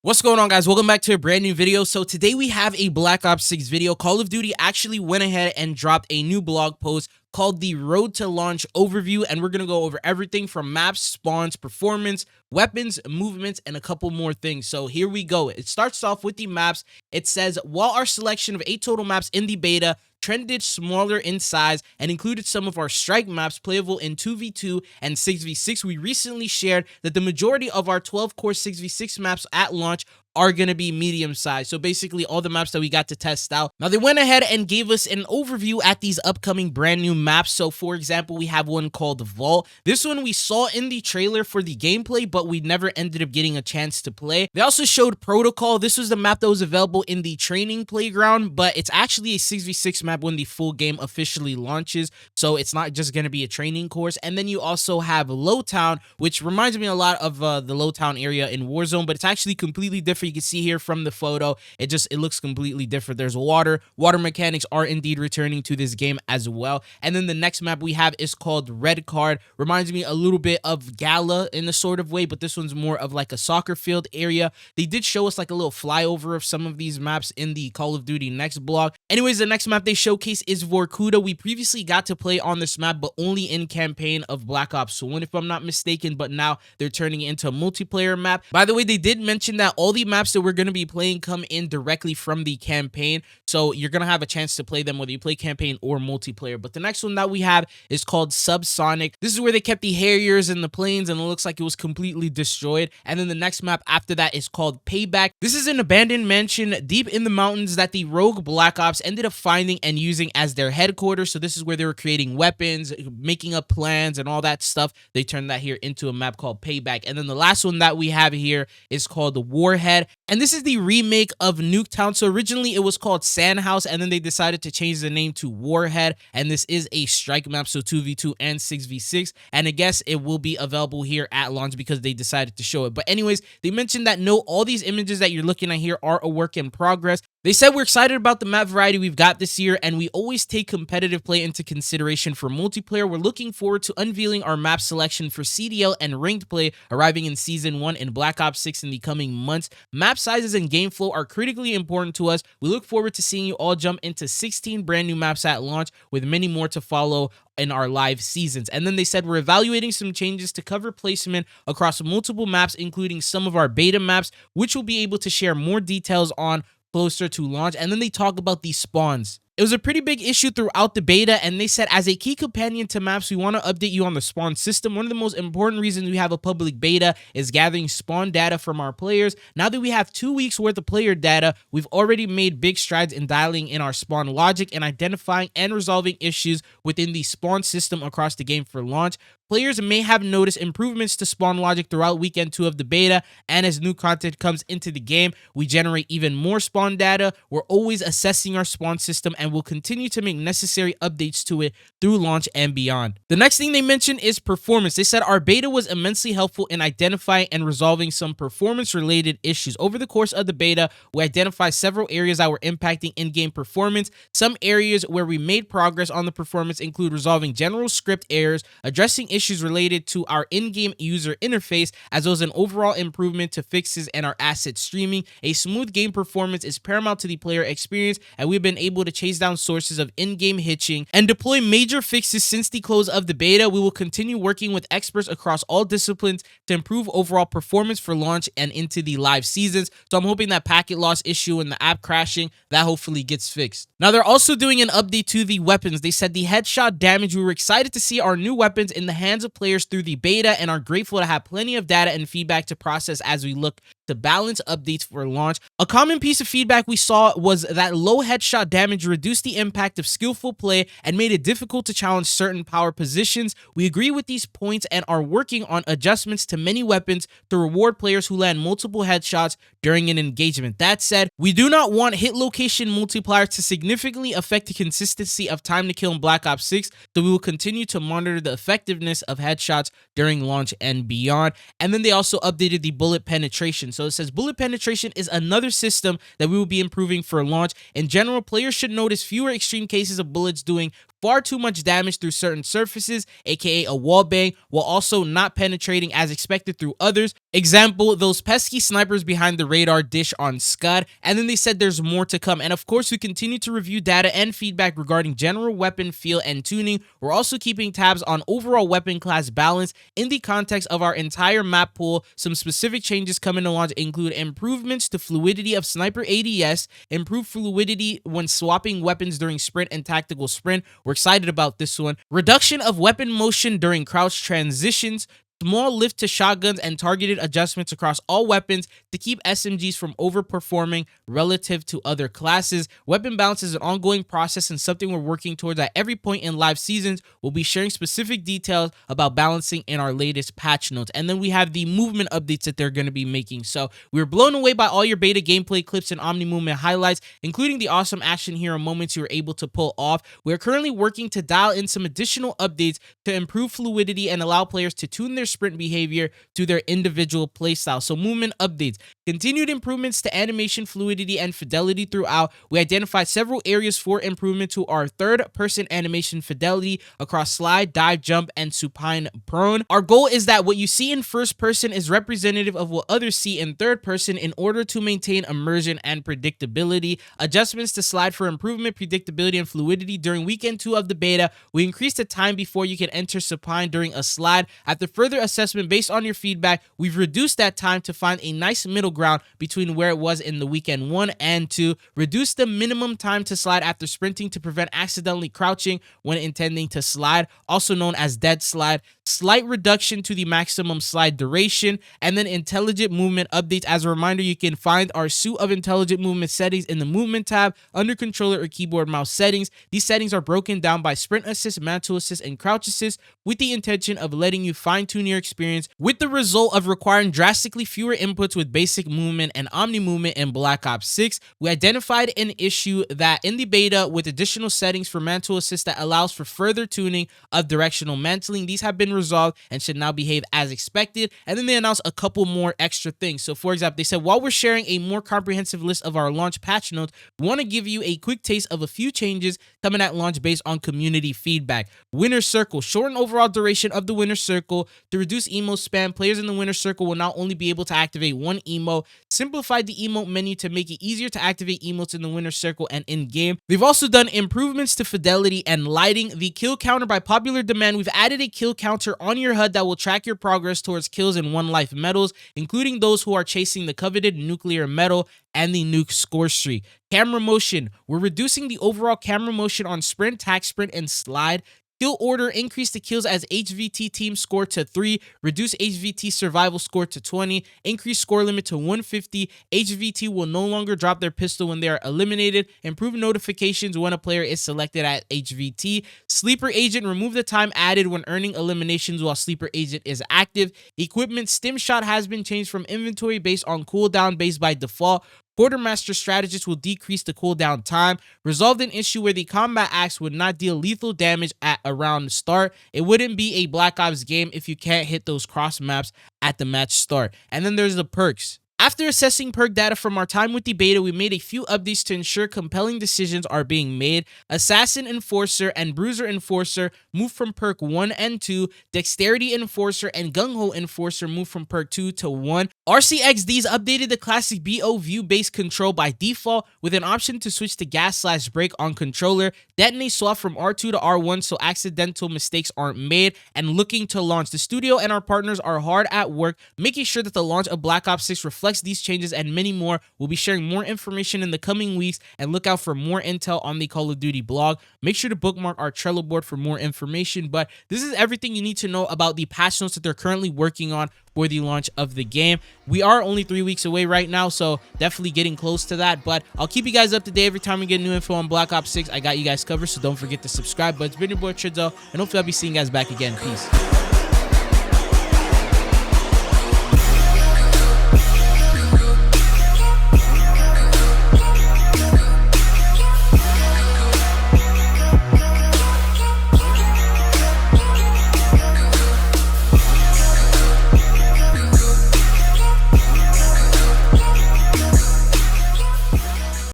What's going on, guys? Welcome back to a brand new video. So today we have a Black Ops 6 video. Call of Duty actually went ahead and dropped a new blog post called the Road to Launch Overview, and we're going to go over everything from maps, spawns, performance, weapons, movements, and a couple more things. So here we go. It starts off with the maps. It says, while our selection of 8 total maps in the beta trended smaller in size and included some of our strike maps playable in 2v2 and 6v6, we recently shared that the majority of our 12-core 6v6 maps at launch are going to be medium size. So basically all the maps that we got to test out. Now they went ahead and gave us an overview at these upcoming brand new maps. So for example, we have one called Vault. This one we saw in the trailer for the gameplay, but we never ended up getting a chance to play. They also showed Protocol. This was the map that was available in the training playground, but it's actually a 6v6 map when the full game officially launches. So it's not just going to be a training course. And then you also have Lowtown, which reminds me a lot of the Lowtown area in Warzone, but it's actually completely different. You can see here from the photo, it looks completely different. There's water mechanics are indeed returning to this game as well. And then the next map we have is called Red Card. Reminds me a little bit of Gala in a sort of way, but this one's more of like a soccer field area. They did show us like a little flyover of some of these maps in the Call of Duty Next blog. Anyways, the next map they showcase is Vorkuta. We previously got to play on this map, but only in campaign of Black Ops 1, if I'm not mistaken, but now they're turning it into a multiplayer map. By the way, they did mention that all the maps that we're going to be playing come in directly from the campaign, so you're going to have a chance to play them whether you play campaign or multiplayer. But the next one that we have is called Subsonic. This is where they kept the Harriers and the planes, and it looks like it was completely destroyed. And then the next map after that is called Payback. This is an abandoned mansion deep in the mountains that the rogue Black Ops ended up finding and using as their headquarters. So this is where they were creating weapons, making up plans, and all that stuff. They turned that here into a map called Payback. And then the last one that we have here is called the Warhead. And this is the remake of Nuketown. So originally it was called Sandhouse, and then they decided to change the name to Warhead. And this is a strike map, so 2v2 and 6v6. And I guess it will be available here at launch because they decided to show it. But anyways, they mentioned that no, all these images that you're looking at here are a work in progress. They said we're excited about the map variety we've got this year, and we always take competitive play into consideration for multiplayer. We're looking forward to unveiling our map selection for CDL and ranked play arriving in Season 1 in Black Ops 6 in the coming months. Map sizes and game flow are critically important to us. We look forward to seeing you all jump into 16 brand new maps at launch, with many more to follow in our live seasons. And then they said we're evaluating some changes to cover placement across multiple maps, including some of our beta maps, which we'll be able to share more details on closer to launch. And then they talk about these spawns. It was a pretty big issue throughout the beta, and they said as a key companion to maps, we want to update you on the spawn system. One of the most important reasons we have a public beta is gathering spawn data from our players. Now that we have 2 weeks worth of player data, we've already made big strides in dialing in our spawn logic and identifying and resolving issues within the spawn system across the game for launch. Players may have noticed improvements to spawn logic throughout weekend 2 of the beta, and as new content comes into the game, we generate even more spawn data. We're always assessing our spawn system, and we'll continue to make necessary updates to it through launch and beyond. The next thing they mentioned is performance. They said our beta was immensely helpful in identifying and resolving some performance-related issues. Over the course of the beta, we identified several areas that were impacting in-game performance. Some areas where we made progress on the performance include resolving general script errors, addressing issues related to our in-game user interface, as well as an overall improvement to fixes and our asset streaming. A smooth game performance is paramount to the player experience, and we've been able to chase down sources of in-game hitching and deploy major fixes since the close of the beta. We will continue working with experts across all disciplines to improve overall performance for launch and into the live seasons. So I'm hoping that packet loss issue and the app crashing, that hopefully gets fixed. Now they're also doing an update to the weapons. They said the headshot damage, we were excited to see our new weapons in the hands of players through the beta and are grateful to have plenty of data and feedback to process as we look to balance updates for launch. A common piece of feedback we saw was that low headshot damage reduced the impact of skillful play and made it difficult to challenge certain power positions. We agree with these points and are working on adjustments to many weapons to reward players who land multiple headshots during an engagement. That said, we do not want hit location multipliers to significantly affect the consistency of time to kill in Black Ops 6, so we will continue to monitor the effectiveness of headshots during launch and beyond. And then they also updated the bullet penetration. So it says bullet penetration is another system that we will be improving for launch. In general, players should notice fewer extreme cases of bullets doing far too much damage through certain surfaces, aka a wall bang, while also not penetrating as expected through others. Example, those pesky snipers behind the radar dish on Scud. And then they said there's more to come. And of course, we continue to review data and feedback regarding general weapon feel and tuning. We're also keeping tabs on overall weapon class balance in the context of our entire map pool. Some specific changes coming to launch include improvements to fluidity of sniper ADS, improved fluidity when swapping weapons during sprint and tactical sprint. We're excited about this one. Reduction of weapon motion during crouch transitions, small lift to shotguns, and targeted adjustments across all weapons to keep SMGs from overperforming relative to other classes. Weapon balance is an ongoing process and something we're working towards at every point in live seasons. We'll be sharing specific details about balancing in our latest patch notes. And then we have the movement updates that they're going to be making. So we were blown away by all your beta gameplay clips and Omni movement highlights, including the awesome action hero moments you were able to pull off. We're currently working to dial in some additional updates to improve fluidity and allow players to tune their sprint behavior to their individual playstyle. So movement updates, continued improvements to animation fluidity and fidelity throughout. We identified several areas for improvement to our third-person animation fidelity across slide, dive, jump, and supine prone. Our goal is that what you see in first person is representative of what others see in third person in order to maintain immersion and predictability. Adjustments to slide for improvement, predictability, and fluidity. During weekend 2 of the beta, we increased the time before you can enter supine during a slide. After further assessment based on your feedback, we've reduced that time to find a nice middle ground between where it was in the weekend 1 and 2. Reduce the minimum time to slide after sprinting to prevent accidentally crouching when intending to slide, also known as dead slide. Slight reduction to the maximum slide duration, and then intelligent movement updates. As a reminder, you can find our suite of intelligent movement settings in the movement tab under controller or keyboard mouse settings. These settings are broken down by sprint assist, mantle assist, and crouch assist with the intention of letting you fine-tune your experience, with the result of requiring drastically fewer inputs with basic movement and omni movement in Black Ops 6. We identified an issue that in the beta with additional settings for mantle assist that allows for further tuning of directional mantling. These have been resolved and should now behave as expected. And then they announced a couple more extra things. So for example, they said, while we're sharing a more comprehensive list of our launch patch notes, we want to give you a quick taste of a few changes coming at launch based on community feedback. Winner Circle, shorten overall duration of the Winner Circle. To reduce emo spam, players in the Winner Circle will now only be able to activate one emo. Simplify the emote menu to make it easier to activate emotes in the Winner Circle and in-game. We've also done improvements to fidelity and lighting. The kill counter, by popular demand, we've added a kill counter on your HUD that will track your progress towards kills in one life medals, including those who are chasing the coveted nuclear medal and the nuke score streak. Camera motion, we're reducing the overall camera motion on sprint, tac sprint, and slide. Kill order, increase the kills as HVT team score to 3, reduce HVT survival score to 20, increase score limit to 150. HVT will no longer drop their pistol when they are eliminated. Improve notifications when a player is selected at HVT. Sleeper agent, remove the time added when earning eliminations while sleeper agent is active. Equipment, stim shot has been changed from inventory based on cooldown based by default. Quartermaster strategist will decrease the cooldown time. Resolved an issue where the combat axe would not deal lethal damage at around the start. It wouldn't be a Black Ops game if you can't hit those cross maps at the match start. And then there's the perks. After assessing perk data from our time with the beta, we made a few updates to ensure compelling decisions are being made. Assassin Enforcer and Bruiser Enforcer move from perk 1 and 2. Dexterity Enforcer and Gung-Ho Enforcer move from perk 2 to 1. RCXDs updated the classic BO view-based control by default with an option to switch to gas/brake on controller. Detonate swap from R2 to R1 so accidental mistakes aren't made. And looking to launch, the studio and our partners are hard at work making sure that the launch of Black Ops 6 reflects these changes and many more. We'll be sharing more information in the coming weeks, and look out for more intel on the Call of Duty blog. Make sure to bookmark our Trello board for more information. But this is everything you need to know about the patch notes that they're currently working on for the launch of the game. We are only 3 weeks away right now, so definitely getting close to that. But I'll keep you guys up to date every time we get new info on Black Ops 6. I got you guys covered, so don't forget to subscribe. But it's been your boy Tridzo, and hopefully I'll be seeing you guys back again. Peace.